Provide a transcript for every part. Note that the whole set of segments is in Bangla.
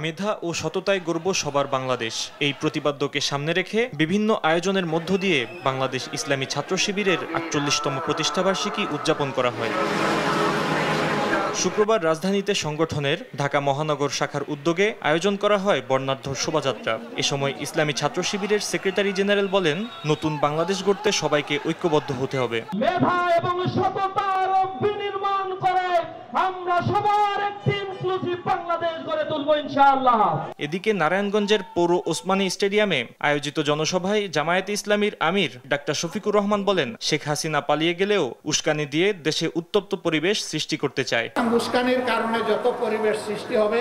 মেধা ও সততায় গর্ব সবার বাংলাদেশ এই প্রতিপাদ্যকে সামনে রেখে বিভিন্ন আয়োজনের মধ্য দিয়ে বাংলাদেশ ইসলামী ছাত্র শিবিরের ৪৮তম প্রতিষ্ঠাবার্ষিকী উদযাপন করা হয়। শুক্রবার রাজধানীতে সংগঠনের ঢাকা মহানগর শাখার উদ্যোগে আয়োজন করা হয় বর্ণাঢ্য শোভাযাত্রা। এ সময় ইসলামী ছাত্র শিবিরের সেক্রেটারি জেনারেল বলেন, নতুন বাংলাদেশ গড়তে সবাইকে ঐক্যবদ্ধ হতে হবে। মেধা এবং সততার বিনির্মাণ করে আমরা সবার একটি ইনক্লুসিভ বাংলাদেশ গড়ে তুলব ইনশাআল্লাহ। এদিকে নারায়ণগঞ্জের পৌর ওসমানী স্টেডিয়ামে আয়োজিত জনসভায় জামায়াতে ইসলামীর আমির ডাক্তার শফিকুর রহমান বলেন, শেখ হাসিনা পালিয়ে গেলেও উস্কানি দিয়ে দেশে উত্তপ্ত পরিবেশ সৃষ্টি করতে চায়। উস্কানির কারণে যত পরিবেশ সৃষ্টি হবে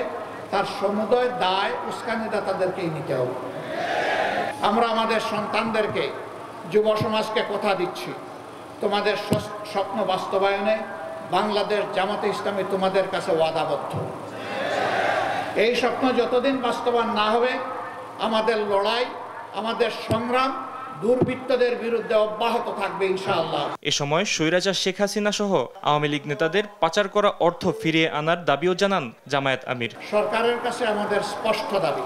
তার সমুদয় দায় উস্কানিদাতাদেরকেই নিতে হবে। আমরা আমাদের সন্তানদেরকে, যুব সমাজকে কথা দিচ্ছি, তোমাদের স্বপ্ন বাস্তবায়নে বাংলাদেশ জামাতে ইসলামী তোমাদের কাছে ওয়াদাবদ্ধ। এই স্বপ্ন যতদিন বাস্তবায়ন না হবে আমাদের লড়াই, আমাদের সংগ্রাম দুর্বৃত্তদের বিরুদ্ধে অব্যাহত থাকবে ইনশাআল্লাহ। এ সময় স্বৈরাচার শেখ হাসিনা সহ আওয়ামী লীগ নেতাদের পাচার করা অর্থ ফিরিয়ে আনার দাবিও জানান জামায়াত আমির। সরকারের কাছে আমাদের স্পষ্ট দাবি,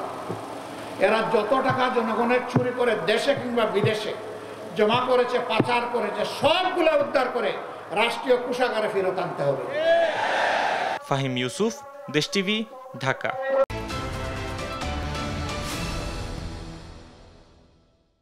এরা যত টাকা জনগণের চুরি করে দেশে কিংবা বিদেশে জমা করেছে, পাচার করেছে, সবগুলো উদ্ধার করে রাষ্ট্রীয় কোষাগারে ফেরত আনতে হবে। ফাহিম ইউসুফ, দেশ টিভি, ঢাকা।